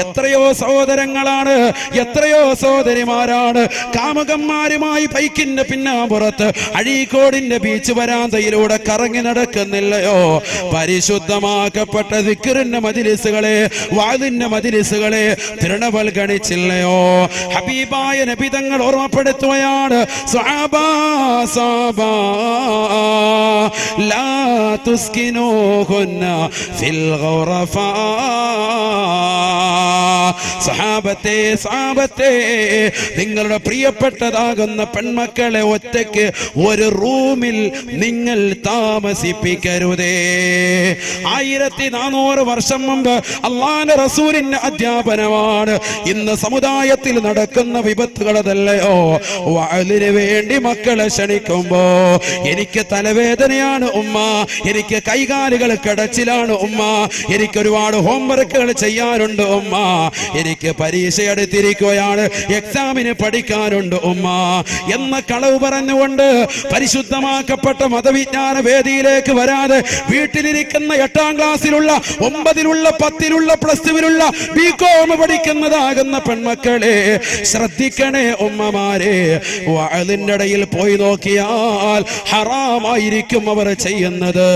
Speaker 1: എത്രയോ സഹോദരങ്ങളാണ്, എത്രയോ സഹോദരിമാരാണ് കാമുകന്മാരുമായി ബൈക്കിന്റെ പിന്നാമ്പുറത്ത് അഴീക്കോടിന്റെ ബീച്ച് വരാന്തയിലൂടെ കറങ്ങി നടക്കുന്നില്ലയോ? പരിശുദ്ധമാക്കപ്പെട്ട ദിക്റിന്റെ മജ്‌ലിസുകളെ, വാദിന്റെ മജ്‌ലിസുകളെ തൃണവൽഗണിച്ചില്ലയോ? ഹബീബായ നബി തങ്ങൾ ഓർമ്മപ്പെടുത്തുകയാണ്, സ്വഹാബാ സ്വഹാബാ ലാ തുസ്കിനൂഹുന്ന ഫിൽ ഗുറഫാ. സഹാബത്തെ, സഹാബത്തെ, നിങ്ങളുടെ പ്രിയപ്പെട്ടതാകുന്ന പെൺമക്കളെ ഒറ്റയ്ക്ക് ഒരു റൂമിൽ നിങ്ങൾ താമസിപ്പിക്കരുതേ. 1400 വർഷം മുമ്പ് അല്ലാഹുവിന്റെ റസൂലിന്റെ അധ്യാപനമാണ്. ഇന്ന് സമുദായത്തിൽ നടക്കുന്ന വിപത്തുകൾ അതല്ലയോ? വഅലിന് വേണ്ടി മക്കളെ ക്ഷണിക്കുമ്പോ എനിക്ക് തലവേദനയാണ് ഉമ്മ, എനിക്ക് കൈകാലുകൾ കടച്ചിലാണ് ഉമ്മ, എനിക്ക് ഒരുപാട് ഹോംവർക്കുകൾ ചെയ്യാനുണ്ട് ഉമ്മ, എനിക്ക് പരീക്ഷ അടുത്തിരിക്കുകയാണ്, എക്സാമിന് പഠിക്കാനുണ്ട് ഉമ്മ എന്ന കളവ് പറഞ്ഞുകൊണ്ട് പരിശുദ്ധമാക്കപ്പെട്ട മതവിജ്ഞാന വേദിയിലേക്ക് വരാതെ വീട്ടിലിരിക്കുന്ന 8ാം ക്ലാസ്സിലുള്ള 9ലുള്ള 10ലുള്ള +2ലുള്ള ബികോം പഠിക്കുന്നതാകുന്ന പെൺമക്കളെ ശ്രദ്ധിക്കണേ ഉമ്മമാരെ. വഅലിന്റെ ഇടയിൽ പോയി നോക്കിയാൽ ഹറാമായിരിക്കും അവർ ചെയ്യുന്നത്.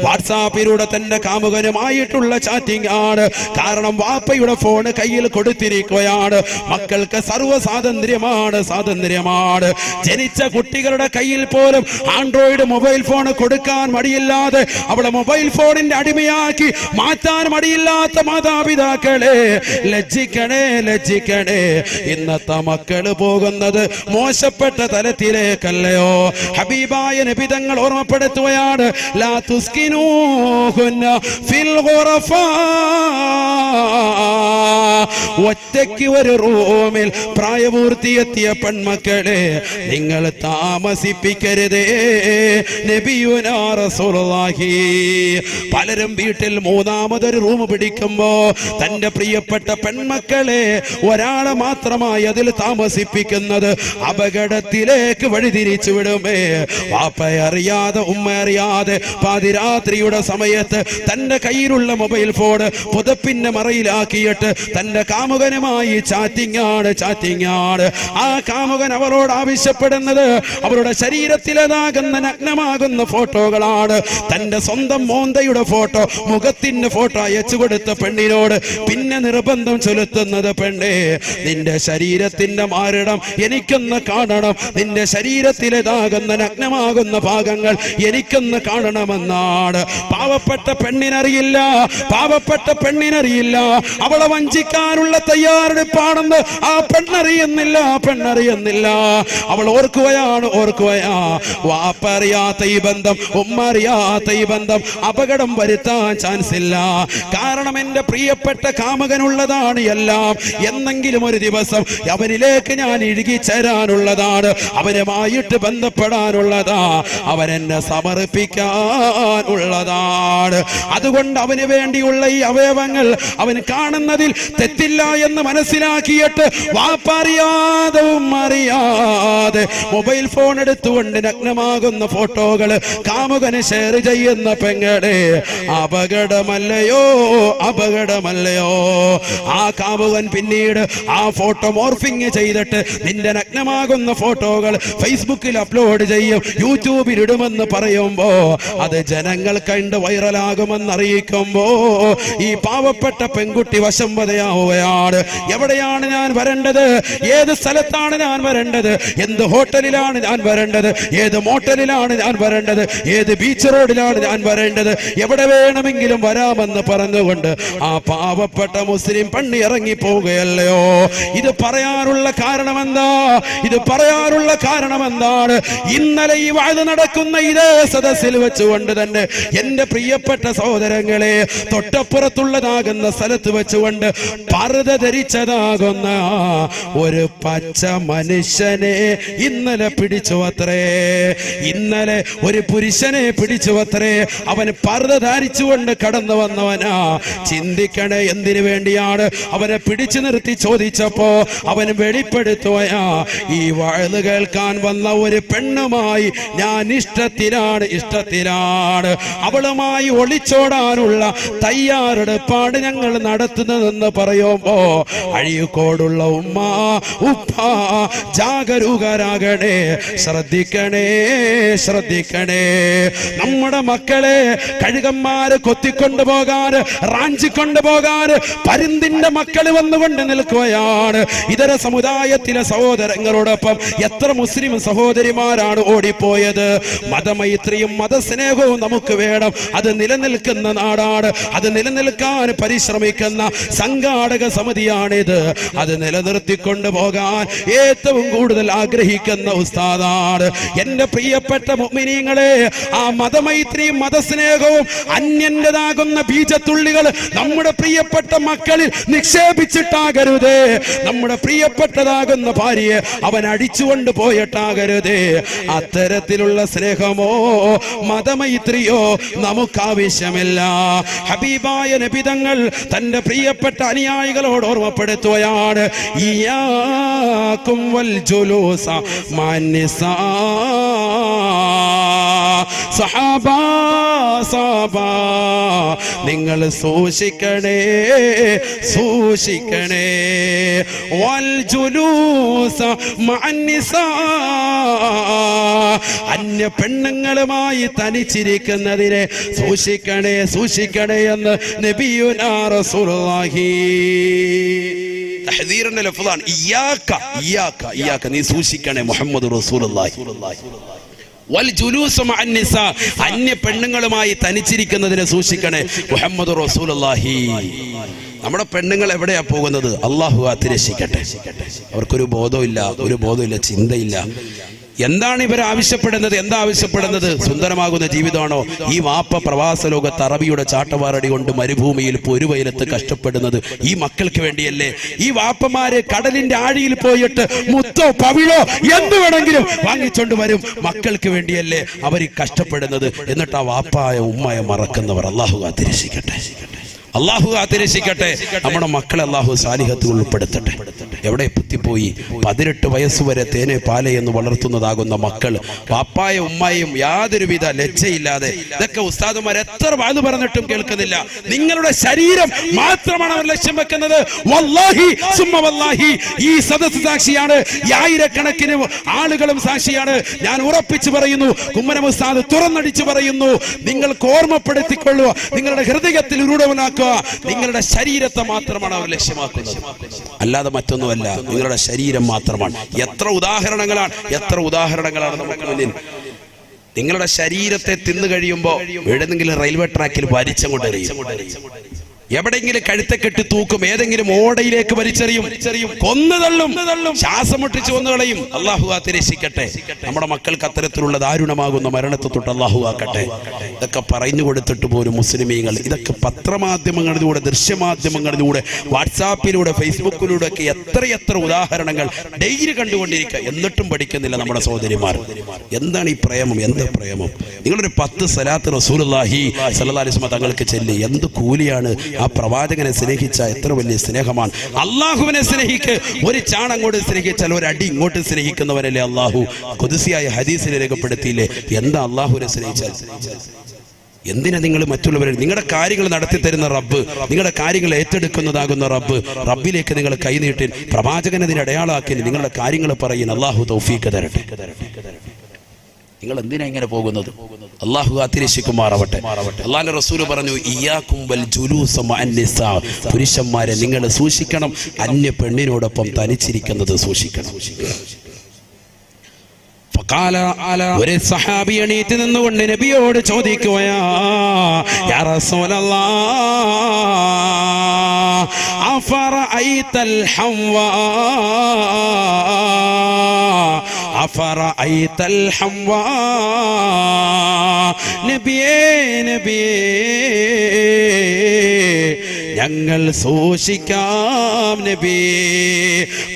Speaker 1: വാട്സാപ്പിലൂടെ തന്റെ കാമുകനുമായിട്ടുള്ള ചാറ്റിംഗ് ആണ്. കാരണം വാപ്പയുടെ ഫോൺ കയ്യിൽ കൊടുത്തിരിക്കുകയാണ്. മക്കൾക്ക് സർവ്വ സ്വാതന്ത്ര്യമാണ്, സ്വാതന്ത്ര്യമാണ്. ജനിച്ച കുട്ടികളുടെ കയ്യിൽ പോലും ആൻഡ്രോയിഡ് മൊബൈൽ ഫോൺ കൊടുക്കാൻ മടിയില്ലാതെ അവളെ മൊബൈൽ ഫോണിന്റെ അടിമയാക്കി മാറ്റാൻ മടിയില്ലാത്ത മാതാപിതാക്കളെ ലജ്ജിക്കണേ, ലജ്ജിക്കണേ. ഇന്നത്തെ മക്കള് പോകുന്നത് മോശപ്പെട്ട തലത്തിലേക്കല്ലയോ? ഹബീബായ നബി തങ്ങൾ ഓർമ്മപ്പെടുത്തുകയാണ്, ലാ തുസ്കിനൂഹുന്ന ഫിൽ ഗുറഫാ. ഒറ്റയ്ക്ക് ഒരു റൂമിൽ പ്രായപൂർത്തിയെത്തിയ പെൺമക്കളെ നിങ്ങൾ താമസിപ്പിക്കരുതേ. നബിയുനാ റസൂലുള്ളാഹി. പലരും വീട്ടിൽ മൂന്നാമതൊരു റൂം പിടിക്കുമ്പോ തന്റെ പ്രിയപ്പെട്ട പെൺമക്കളെ ഒരാളെ മാത്രമായി അതിൽ താമസിപ്പിക്കുന്നത് അപകടത്തിലേക്ക് വഴിതിരിച്ചു വിടുമേ. വാപ്പയെ അറിയാതെ, ഉമ്മ അറിയാതെ പാതിരാത്രിയുടെ സമയത്ത് തന്റെ കയ്യിലുള്ള മൊബൈൽ ഫോൺ പുതപ്പിന്റെ മറയിലാക്കിയിട്ട് തന്റെ കാമുകനുമായി ചാറ്റിംഗ് ആണ്. ആ കാമുകൻ അവരോട് ആവശ്യപ്പെടുന്നത് അവരുടെ ശരീരത്തിലേതാകുന്ന നഗ്നമാകുന്ന ഫോട്ടോകളാണ്. തന്റെ സ്വന്തം മോന്തയുടെ ഫോട്ടോ, മുഖത്തിന്റെ ഫോട്ടോ അയച്ചു കൊടുത്ത പെണ്ണിനോട് പിന്നെ നിർബന്ധം ചെലുത്തുന്നത്, പെണ്ണേ നിന്റെ ശരീരത്തിന്റെ മാറിടം എനിക്കൊന്ന് കാണണം, നിന്റെ ശരീരത്തിലേതാകുന്ന നഗ്നമാകുന്ന ഭാഗങ്ങൾ എനിക്കൊന്ന് കാണണമെന്നാണ്. പാവപ്പെട്ട പെണ്ണിനറിയില്ല, പാവപ്പെട്ട പെണ്ണിനറിയില്ല അവളെ വഞ്ചിക്കാനുള്ള തയ്യാറെടുപ്പാണെന്ന് ആ പെണ്ണറിയുന്നില്ല, പെണ്ണറിയുന്നില്ല. അവൾ ഓർക്കുകയാണ് വാപ്പറിയാത്ത ഈ ബന്ധം, ഉമ്മ അറിയാത്ത ഈ ബന്ധം അപകടം വരുത്താൻ ചാൻസ് ഇല്ല. കാരണം എന്റെ പ്രിയപ്പെട്ട കാമകനുള്ളതാണ് എല്ലാം. എന്നെങ്കിലും ഒരു ദിവസം അവനിലേക്ക് ഞാൻ ഇഴുകിച്ചേരാനുള്ളതാണ്, അവനുമായിട്ട് ബന്ധപ്പെടാനുള്ളതാ, അവനെന്നെ സമർപ്പിക്കാനുള്ളതാണ്. അതുകൊണ്ട് അവന് വേണ്ടിയുള്ള ഈ അവയവങ്ങൾ അവൻ കാണുന്നതിൽ തെറ്റില്ല എന്ന് മനസ്സിലാക്കിയിട്ട് വാപ്പറിയാതെ അറിയാതെ മൊബൈൽ ഫോൺ എടുത്തുകൊണ്ട് നഗ്നമാകുന്ന ഫോട്ടോകൾ കാമുകന് ഷെയർ ചെയ്യുന്ന പെങ്ങളെ, അപകടമല്ലയോ, അപകടമല്ലയോ? ആ കാമുകൻ പിന്നീട് ആ ഫോട്ടോ മോർഫിംഗ് ചെയ്തിട്ട് നിന്റെ നഗ്നമാകുന്ന ഫോട്ടോകൾ ഫേസ്ബുക്കിൽ അപ്ലോഡ് ചെയ്യും, യൂട്യൂബിൽ ഇടുമെന്ന് പറയുമ്പോ അത് ജനങ്ങൾ കണ്ട് വൈറലാകുമെന്ന് അറിയിക്കുമ്പോ ഈ പാവപ്പെട്ട പെൺകുട്ടി വശംവദയാവുകയാണ്. എവിടെയാണ് ഞാൻ വരേണ്ടത്? ഏത് സ്ഥലത്താണ് ഞാൻ വരേണ്ടത്? എന്ത് ഹോട്ടലിലാണ് ഞാൻ വരേണ്ടത്? ഏത് മോട്ടലിലാണ് ഞാൻ വരേണ്ടത്? ഏത് ബീച്ച് റോഡിലാണ് ഞാൻ വരേണ്ടത്? എവിടെ വേണമെങ്കിലും വരാമെന്ന് പറഞ്ഞുകൊണ്ട് ആ പാവപ്പെട്ട മുസ്ലിം പണ്ണി ഇറങ്ങി പോവുകയല്ലയോ? ഇത് പറയാനുള്ള കാരണം എന്താ? ഇത് പറയാനുള്ള കാരണം എന്താണ്? ഇന്നലെ ഈ വാഴ നടക്കുന്ന ഇതേ സദസ്സിൽ വെച്ചുകൊണ്ട് തന്നെ എന്റെ പ്രിയപ്പെട്ട സഹോദരങ്ങളെ, തൊട്ടപ്പുറത്തുള്ളതാകുന്ന സ്ഥലത്ത് വെച്ചുകൊണ്ട് പർദ്ദ ധരിച്ചതാകുന്ന ഒരു പച്ച മനുഷ്യനെ ഇന്നലെ പിടിച്ചു അത്രേ. ഇന്നലെ ഒരു പുരുഷനെ പിടിച്ചു അത്രേ. അവൻ പർദ്ദ ധരിച്ചുകൊണ്ട് കടന്നു വന്നവനാ. ചിന്തിക്കണേ, എന്തിനു വേണ്ടിയാണ് അവനെ പിടിച്ചു നിർത്തി ചോദിച്ചപ്പോ അവൻ വെളിപ്പെടുത്തുകയാ, ഈ വാഴ് കേൾക്കാൻ വന്ന ഒരു പെണ്ണുമായി ഞാൻ ഇഷ്ടത്തിലാണ്, ഇഷ്ടത്തിലാണ്. അവളുമായി ഒളിച്ചോടാനുള്ള തയ്യാറെടുപ്പാണ് ഞങ്ങൾ നടത്തുന്നതെന്ന് പറയുമ്പോ അഴീക്കോടുള്ള ഉമ്മ ഉപ്പ ജാഗരൂകരാകണേ, ശ്രദ്ധിക്കണേ, ശ്രദ്ധിക്കണേ. നമ്മുടെ മക്കളെ കഴുകന്മാര് കൊത്തിക്കൊണ്ടു പോകാൻ, റാഞ്ചിക്കൊണ്ടു പോകാൻ പരുന്തിന്റെ മക്കൾ വന്നുകൊണ്ട് നിൽക്കുകയാണ്. ഇതര സമുദായത്തിലെ സഹോദരങ്ങളോടൊപ്പം എത്ര മുസ്ലിം സഹോദരിമാരാണ് ഓടിപ്പോയത്? മതമൈത്രിയും മതസ്നേഹവും നമുക്ക് വേണം. അത് നിലനിൽക്കുന്ന നാടാണ്, അത് നിലനിൽക്കാൻ പരിശ്രമിക്കുന്ന സംഘാടക സമിതിയാണിത്. അത് നിലനിർത്തിക്കൊണ്ടു പോകാൻ ഏറ്റവും കൂടുതൽ ആഗ്രഹിക്കുന്ന ഉസ്താദാണ്. എന്റെ പ്രിയപ്പെട്ട മുഅ്മിനീങ്ങളെ, ആ മതമൈത്രിയും മതസ്നേഹവും അന്യന്റേതാകുന്ന ബീജത്തുള്ളികൾ നമ്മുടെ പ്രിയപ്പെട്ട മക്കളിൽ നിക്ഷേപിച്ചിട്ടാകരുതേ. നമ്മുടെ പ്രിയപ്പെട്ടതാകുന്ന ഭാര്യയെ അവൻ അടിച്ചുകൊണ്ട് പോയിട്ടാകരുതേ. അത്തരത്തിലുള്ള സ്നേഹമോ മതമൈത്രിയോ നമുക്കാവശ്യമില്ല. ഹബീബായ നബി തങ്ങൾ തന്റെ പ്രിയപ്പെട്ട അനുയായികളോട് ഓർമ്മപ്പെടുത്തുകയാണ്, ഇയ്യാകും വൽ ജുലൂസ മന്നിസാ. സഹാബാ, സഹാബാ, നിങ്ങൾ സൂക്ഷിക്കണേ, സൂക്ഷിക്കണേ. വൽ ജുലൂസ മന്നിസാ, അന്യ പെണ്ണുങ്ങളുമായി തനിച്ചിരിക്കുന്നതിനെ സൂക്ഷിക്കണേ, സൂക്ഷിക്കണേ എന്ന് നബിയുനാ റസൂലുള്ളാഹി. തഹ്ദീറിന്റെ ലഫ്ളാണ് ഇയ്യാക, ഇയ്യാക, ഇയ്യാക, നീ സൂക്ഷിക്കണേ മുഹമ്മദ് റസൂലുള്ളാഹി. വൽ ജുലൂസു മഅൻ നിസാ, അന്യ പെണ്ണുങ്ങളുമായി തനിച്ചിരിക്കുന്നതിനെ സൂക്ഷിക്കണേ മുഹമ്മദ് റസൂലുള്ളാഹി. നമ്മുടെ പെണ്ണുങ്ങൾ എവിടെയാ പോകുന്നത്? അല്ലാഹു കാത്തുരക്ഷിക്കട്ടെ. അവർക്കൊരു ബോധമില്ല, ഒരു ബോധമില്ല, ചിന്തയില്ല. എന്താണ് ഇവർ ആവശ്യപ്പെടുന്നത്? എന്താ ആവശ്യപ്പെടുന്നത്? സുന്ദരമാകുന്ന ജീവിതമാണോ? ഈ വാപ്പ പ്രവാസ ലോകത്ത് അറബിയുടെ ചാട്ടവാറടി കൊണ്ട് മരുഭൂമിയിൽ പൊരുവയിലത്ത് കഷ്ടപ്പെടുന്നത് ഈ മക്കൾക്ക് വേണ്ടിയല്ലേ? ഈ വാപ്പമാര് കടലിന്റെ ആഴിയിൽ പോയിട്ട് മുത്തോ പവിഴോ എന്ത് വേണമെങ്കിലും വാങ്ങിച്ചോണ്ട് വരും, മക്കൾക്ക് വേണ്ടിയല്ലേ അവർ കഷ്ടപ്പെടുന്നത്? എന്നിട്ട് ആ വാപ്പായ ഉമ്മയെ മറക്കുന്നവർ അല്ലാഹു കാത്തുരക്ഷിക്കട്ടെ, അല്ലാഹു കാത്തുരക്ഷിക്കട്ടെ. നമ്മുടെ മക്കളെ അല്ലാഹു സാലിഹത്തിൽ ഉൾപ്പെടുത്തട്ടെ. എവിടെ എത്തിപ്പോയി? 18 വയസ്സുവരെ തേനെ പാലെ എന്ന് വളർത്തുന്നതാകുന്ന മക്കൾ പാപ്പായ ഉമ്മായും യാതൊരുവിധ ലജ്ജയില്ലാതെ, ഇതൊക്കെ ഉസ്താദുമാർ എത്ര വാഴ്ന്നു പറഞ്ഞിട്ടും കേൾക്കുന്നില്ല. നിങ്ങളുടെ ശരീരം മാത്രമാണ് അവർ ലക്ഷ്യം വെക്കുന്നത്. വല്ലാഹി സുമ്മ വല്ലാഹി, ഈ സദസ്സ് സാക്ഷിയാണ്, ആയിരക്കണക്കിന് ആളുകളും സാക്ഷിയാണ്. ഞാൻ ഉറപ്പിച്ചു പറയുന്നു, കുമ്മനം ഉസ്താദ് തുറന്നടിച്ചു പറയുന്നു, നിങ്ങൾക്ക് ഓർമ്മപ്പെടുത്തിക്കൊള്ളുക, നിങ്ങളുടെ ഹൃദയത്തിൽ രൂഢവനാക്കുക. നോക്കുക, നിങ്ങളുടെ ശരീരത്തെ മാത്രമാണ് അവർ ലക്ഷ്യമാക്കുന്നത്, അല്ലാതെ മറ്റൊന്നുമല്ല. നിങ്ങളുടെ ശരീരം മാത്രമാണ്. എത്ര ഉദാഹരണങ്ങളാണ് നമുക്ക് മുന്നിൽ. നിങ്ങളുടെ ശരീരത്തെ തിന്നു കഴിയുമ്പോൾ എവിടെന്നെങ്കിലും റെയിൽവേ ട്രാക്കിൽ വലിച്ചങ്ങോട്ട് എറിയും, എവിടെയെങ്കിലും കഴുത്തെ കെട്ടി തൂക്കും, ഏതെങ്കിലും ഓടയിലേക്ക് വലിച്ചെറിയും, കൊന്നുതള്ളും, ശ്വാസം മുട്ടിച്ച് കൊന്നുകളയും. അള്ളാഹു കാത്തിരക്ഷിക്കട്ടെ. നമ്മുടെ മക്കൾക്ക് അത്തരത്തിലുള്ള ദാരുണമാകുന്ന മരണത്തെ തൊട്ട് അള്ളാഹു ആക്കട്ടെ. ഇതൊക്കെ പറഞ്ഞു കൊടുത്തിട്ട് പോലും മുസ്ലിമീങ്ങൾ ഇതൊക്കെ പത്രമാധ്യമങ്ങളിലൂടെ, ദൃശ്യമാധ്യമങ്ങളിലൂടെ, വാട്സാപ്പിലൂടെ, ഫേസ്ബുക്കിലൂടെ ഒക്കെ എത്രയെത്ര ഉദാഹരണങ്ങൾ ഡെയിലി കണ്ടുകൊണ്ടിരിക്കുക, എന്നിട്ടും പഠിക്കുന്നില്ല നമ്മുടെ സഹോദരിമാർ. എന്താണ് ഈ പ്രേമം? എന്താ പ്രേമം? നിങ്ങളൊരു 10 സലാത്ത് റസൂലുള്ളാഹി സ്വല്ലല്ലാഹി അലൈഹി വസല്ലം തങ്ങൾക്ക് ചൊല്ലി. എന്ത് കൂലിയാണ്! ആ പ്രവാചകനെ സ്നേഹിച്ച എത്ര വലിയ സ്നേഹമാണ്. അള്ളാഹുവിനെ സ്നേഹിക്ക്, ഒരു ചാണങ്ങോട്ട് സ്നേഹിച്ചാൽ ഒരു അടി ഇങ്ങോട്ട് സ്നേഹിക്കുന്നവരല്ലേ അള്ളാഹു. ഖുദ്സിയായ ഹദീസിൽ രേഖപ്പെടുത്തിയില്ലേ? എന്താ അള്ളാഹുവിനെ സ്നേഹിച്ചാൽ? എന്തിനാ നിങ്ങൾ മറ്റുള്ളവരെ, നിങ്ങളുടെ കാര്യങ്ങൾ നടത്തി തരുന്ന റബ്ബ്, നിങ്ങളുടെ കാര്യങ്ങൾ ഏറ്റെടുക്കുന്നതാകുന്ന റബ്ബ്, റബ്ബിലേക്ക് നിങ്ങൾ കൈനീട്ടി പ്രവാചകനെ അതിന് അടയാളാക്കി നിങ്ങളുടെ കാര്യങ്ങൾ പറയുന്ന അള്ളാഹു തൗഫീഖ് തരട്ടെ. നിങ്ങൾ എന്തിനാ ഇങ്ങനെ പോകുന്നത്? അള്ളാഹു കാത്തിരക്ഷിക്കുമാറാവട്ടെ. അള്ളാഹുവിന്റെ റസൂൽ പറഞ്ഞു, ഇയ്യാകും വൽ ജുലൂസ മഅൻ നിസാ, പുരുഷന്മാരെ നിങ്ങൾ സൂക്ഷിക്കണം, അന്യ പെണ്ണിനോടൊപ്പം തനിച്ചിരിക്കുന്നത് സൂക്ഷിക്കണം. ഒരു സഹാബി എണീറ്റ് നിന്നുകൊണ്ട് നബിയോട് ചോദിക്കുകയാ, യാ റസൂലല്ലാഹ് അഫറഅയ്തൽ ഹംവാ അഫറഅയ്തൽ ഹംവാ, നബിയേ ഞങ്ങൾ സൂക്ഷിക്കാം നബി,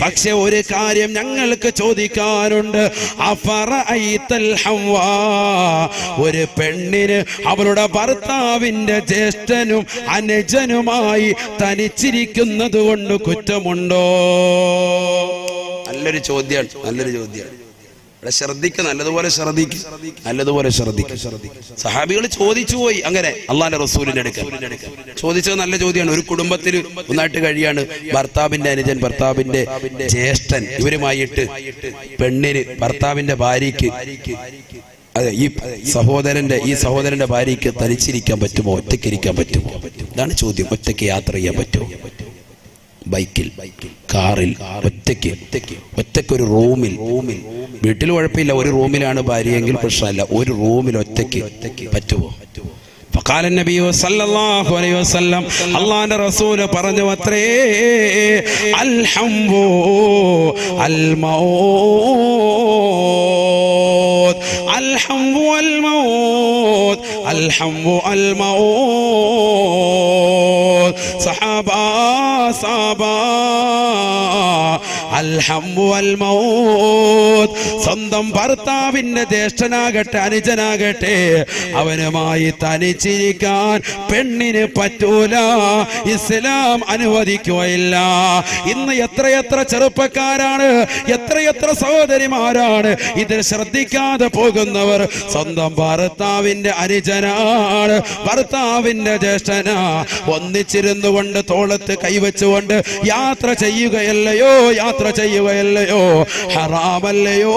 Speaker 1: പക്ഷെ ഒരു കാര്യം ഞങ്ങൾക്ക് ചോദിക്കാനുണ്ട്. അഫറഅയ്തൽ ഹംവാ, ഒരു പെണ്ണിന് അവളുടെ ഭർത്താവിന്റെ ജ്യേഷ്ഠനും അനുജനുമായി തനിച്ചിരിക്കുന്നത് കൊണ്ട് കുറ്റമുണ്ടോ? നല്ലൊരു ചോദ്യമാണ്. ശ്രദ്ധിക്കുക, നല്ലതുപോലെ ശ്രദ്ധിക്കുക. സഹാബികൾ ചോദിച്ചു പോയി. അങ്ങനെ അള്ളാന്റെ റസൂലിന്റെ അടുക്കൽ ചോദിച്ചത് നല്ല ചോദ്യമാണ്. ഒരു കുടുംബത്തിൽ ഒന്നായിട്ട് കഴിയാണ്, ഭർത്താവിന്റെ അനുജൻ, ഭർത്താവിന്റെ ജ്യേഷ്ഠൻ, ഇവരുമായിട്ട് പെണ്ണിന്, ഭർത്താവിന്റെ ഭാര്യയ്ക്ക്, അതെ ഈ സഹോദരന്റെ ഭാര്യയ്ക്ക് തനിച്ചിരിക്കാൻ പറ്റുമോ? ഒറ്റയ്ക്കിരിക്കാൻ പറ്റുമോ? ഇതാണ് ചോദ്യം. ഒറ്റയ്ക്ക് യാത്ര ചെയ്യാൻ പറ്റുമോ? ബൈക്കിൽ, കാറിൽ, ഒറ്റയ്ക്കൊരു റൂമിൽ, വീട്ടിൽ കുഴപ്പമില്ല, ഒരു റൂമിലാണ് ഭാര്യയെങ്കിൽ പ്രശ്നമല്ല, ഒരു റൂമിൽ ഒറ്റയ്ക്ക് പറ്റുമോ? فقال النبي صلى الله عليه وسلم, അല്ലാഹുവിന്റെ റസൂൽ പറഞ്ഞു അത്രേ, അൽഹംബു അൽമൗത്, അൽഹംബു അൽമൗത്, അൽഹംബു അൽമൗത്. സഹാബാ അൽഹംബു അൽമൗത്. സ്വന്തം ഭർത്താവിന്റെ ജ്യേഷ്ഠനാകട്ടെ അനുജനാകട്ടെ, അവനുമായി തനിച്ചിരിക്കാൻ പെണ്ണിന് പറ്റൂല, ഇസ്ലാം അനുവദിക്കുകയില്ല. ഇന്ന് എത്രയെത്ര ചെറുപ്പക്കാരാണ്, എത്രയെത്ര സഹോദരിമാരാണ് ഇതിൽ ശ്രദ്ധിക്കാതെ പോകുന്നവർ. സ്വന്തം ഭർത്താവിന്റെ അനുജനാണ്, ഭർത്താവിന്റെ ജ്യേഷ്ഠനാ, ഒന്നിച്ചിരുന്നു കൊണ്ട് തോളത്ത് കൈവച്ചുകൊണ്ട് യാത്ര ചെയ്യുകയല്ലയോ? ഹറാമല്ലയോ?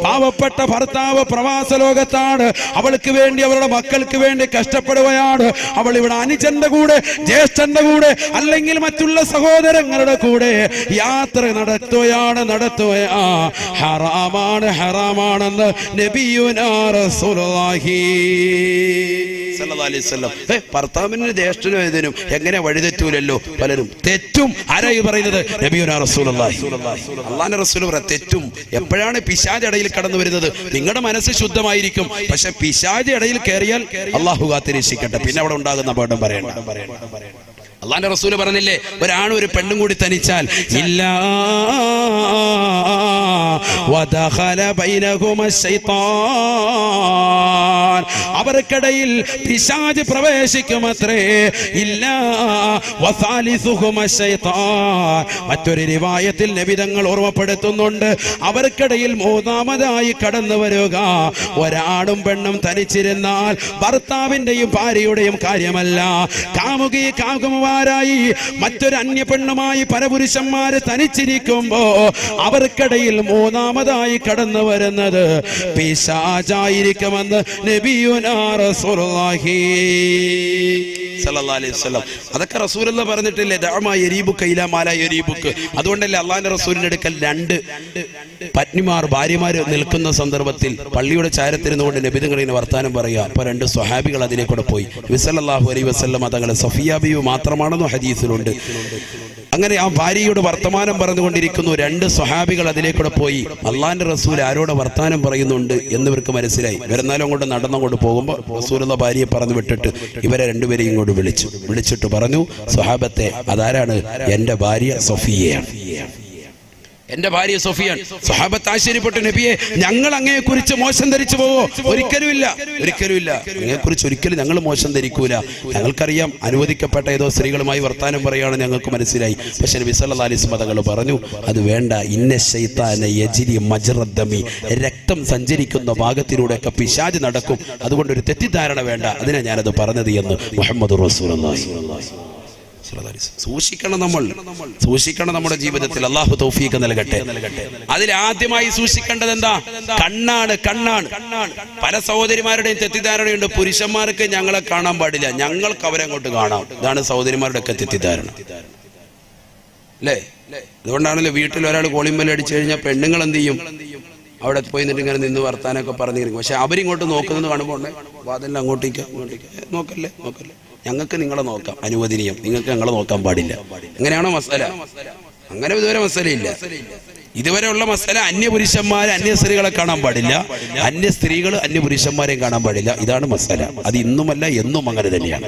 Speaker 1: പാവപ്പെട്ട ഭർത്താവ് പ്രവാസ ലോകത്താണ്, അവൾക്ക് വേണ്ടി, അവരുടെ മക്കൾക്ക് വേണ്ടി കഷ്ടപ്പെടുകയാണ്. അവൾ ഇവിടെ അനുജന്റെ കൂടെ, ജ്യേഷ്ഠന്റെ കൂടെ, അല്ലെങ്കിൽ മറ്റുള്ള സഹോദരങ്ങളുടെ കൂടെ യാത്ര നടത്തുകയാണ്. ഹറാമാണെന്ന് നബിയുനാ റസൂലുള്ളാഹി സ്വല്ലല്ലാഹി അലൈഹി വസല്ലം. ഭർത്താവിന്റെ ജ്യേഷ്ഠനും ഇതിനും എങ്ങനെ വഴിതെറ്റൂലല്ലോ? പലരും തെറ്റും. ആരായി പറയുന്നത്? നബിയുനാ റസൂലുള്ളാഹി. അല്ലാഹുവിന്റെ റസൂൽ പറ തെറ്റും. എപ്പോഴാണ് പിശാച് ഇടയിൽ കടന്നു വരുന്നത്? നിങ്ങളുടെ മനസ്സ് ശുദ്ധമായിരിക്കും, പക്ഷെ പിശാച് ഇടയിൽ കയറിയാൽ അള്ളാഹു കാത്തിരക്ഷിക്കട്ടെ, പിന്നെ അവിടെ ഉണ്ടാകുന്ന അപകടം പറയണ്ട. അല്ലാഹുവിന്റെ റസൂൽ പറഞ്ഞില്ലേ, ഒരാണും ഒരു പെണ്ണും കൂടി തനിച്ചാൽ ഇല്ലാ വദഖല ബൈനഹുമ ശൈത്താൻ, അവർക്കിടയിൽ പിശാച് പ്രവേശിക്കുമത്രേ. ഇല്ലാ വസാലിസുഹുമ ശൈത്താൻ. മറ്റൊരു റിവായത്തിൽ നബി തങ്ങൾ ഓർമ്മപ്പെടുത്തുന്നുണ്ട്, അവർക്കിടയിൽ മൂന്നാമതായി കടന്നു വരിക. ഒരാണും പെണ്ണും തനിച്ചിരുന്നാൽ ഭർത്താവിന്റെയും ഭാര്യയുടെയും കാര്യമല്ല, കാമുകന്മാരായി മറ്റൊരു അന്യ പെണ്ണുമായി പരപുരുഷന്മാര് തനിച്ചിരിക്കുമ്പോ അവർക്കിടയിൽ മൂന്നാമതായി കടന്നു വരുന്നത് പിശാചായിരിക്കുമെന്ന് നബിയുനാ റസൂലുള്ളാഹി സല്ലല്ലാഹു അലൈഹി വസല്ലം. അതൊക്കെ റസൂലുള്ള പറഞ്ഞിട്ടില്ലേ, ദഅമാ യരീബുക ഇലാ മാ ലാ യരീബുക. അതുകൊണ്ടല്ലേ അള്ളാഹിന്റെ റസൂലിന്റെ അടുക്കൽ രണ്ട് പത്നിമാർ ഭാര്യമാര് നിൽക്കുന്ന സന്ദർഭത്തിൽ പള്ളിയുടെ ചാരത്തിരുന്നുകൊണ്ട് നബി തങ്ങൾ ഇങ്ങനെ വർത്താനം പറയുക. അപ്പൊ രണ്ട് സ്വഹാബികൾ അതിലേക്കൂടെ പോയി. നബി സല്ലല്ലാഹു അലൈഹി വസല്ലം തങ്ങളെ സഫിയ ബിവി മാത്രമാണെന്ന് ഹദീസിലുണ്ട്. അങ്ങനെ ആ ഭാര്യയോട് വർത്തമാനം പറഞ്ഞുകൊണ്ടിരിക്കുന്നു. രണ്ട് സ്വഹാബികൾ അതിലേക്കൂടെ പോയി. അള്ളാഹിന്റെ റസൂൽ ആരോട് വർത്താനം പറയുന്നുണ്ട് എന്നിവർക്ക് മനസ്സിലായി. ഇവരെന്നാലും അങ്ങോട്ട് നടന്നങ്ങോട്ട് പോകുമ്പോൾ റസൂലുള്ള ഭാര്യയെ പറഞ്ഞു വിട്ടിട്ട് ഇവരെ രണ്ടുപേരെയും ഇങ്ങോട്ട് വിളിച്ചിട്ട് പറഞ്ഞു, സ്വഹാബത്തെ, അതാരാണ്? എന്റെ ഭാര്യ സഫിയയാണ്, എന്റെ ഭാര്യ സഫിയാണ്. സ്വഹാബത്ത് ആശ്ചര്യപ്പെട്ടു, നബിയെ, ഞങ്ങൾ അങ്ങയെ കുറിച്ച് മോശം ധരിച്ചു പോവോ? ഒരിക്കലുമില്ല, ഒരിക്കലുമില്ല. അങ്ങയെ കുറിച്ച് ഒരിക്കലും ഞങ്ങൾ മോശം ധരിക്കൂല. ഞങ്ങൾക്കറിയാം അനുവദിക്കപ്പെട്ട ഏതോ സ്ത്രീകളുമായി വർത്താനം പറയുകയാണ് ഞങ്ങൾക്ക് മനസ്സിലായി. പക്ഷെ നബി സല്ലല്ലാഹു അലൈഹി വസല്ലം തങ്ങൾ പറഞ്ഞു, അത് വേണ്ട. ഇന്ന ശൈത്താന യജ്രി മജ്റദ്ദമി, രക്തം സഞ്ചരിക്കുന്ന ഭാഗത്തിലൂടെയൊക്കെ പിശാച് നടക്കും. അതുകൊണ്ട് ഒരു തെറ്റിദ്ധാരണ വേണ്ട. അതിനാ ഞാനത് പറഞ്ഞത് എന്ന് മുഹമ്മദ് റസൂലുള്ളാഹി. സൂക്ഷിക്കണം, സൂക്ഷിക്കണം നമ്മുടെ ജീവിതത്തിൽ. അള്ളാഹു തൗഫീഖ് നൽകട്ടെ. അതിൽ ആദ്യമായി സൂക്ഷിക്കേണ്ടത് എന്താ? കണ്ണാണ്, കണ്ണാണ്. പല സഹോദരിമാരുടെയും തെറ്റിദ്ധാരണയുണ്ട്, പുരുഷന്മാർക്ക് ഞങ്ങളെ കാണാൻ പാടില്ല, ഞങ്ങൾക്ക് അവരെ അങ്ങോട്ട് കാണാം. ഇതാണ് സഹോദരിമാരുടെ ഒക്കെ തെറ്റിദ്ധാരണ, അല്ലേ? അതുകൊണ്ടാണല്ലോ വീട്ടിൽ ഒരാൾ കോളിമ്പൽ അടിച്ചു കഴിഞ്ഞാൽ പെണ്ണുങ്ങൾ എന്ത് ചെയ്യും? അവിടെ പോയി നിന്നിട്ട് ഇങ്ങനെ നിന്ന് വർത്താനൊക്കെ പറഞ്ഞിരിക്കും. പക്ഷെ അവരിങ്ങോട്ട് നോക്കുന്നത് കാണുമ്പോൾ വാതിലിൽ അങ്ങോട്ടേക്ക് നോക്കല്ലേ, നോക്കല്ലേ, ഞങ്ങൾക്ക് നിങ്ങളെ നോക്കാം, അനുവദനീയം, നിങ്ങൾക്ക് ഞങ്ങളെ നോക്കാൻ പാടില്ല. അങ്ങനെയാണോ മസല? അങ്ങനെ ഇതുവരെ മസലയില്ല. ഇതുവരെ ഉള്ള മസല അന്യപുരുഷന്മാരെ അന്യ സ്ത്രീകളെ കാണാൻ പാടില്ല, അന്യ സ്ത്രീകൾ അന്യ പുരുഷന്മാരെയും കാണാൻ പാടില്ല. ഇതാണ് മസല. അത് ഇന്നുമല്ല, എന്നും അങ്ങനെ തന്നെയാണ്.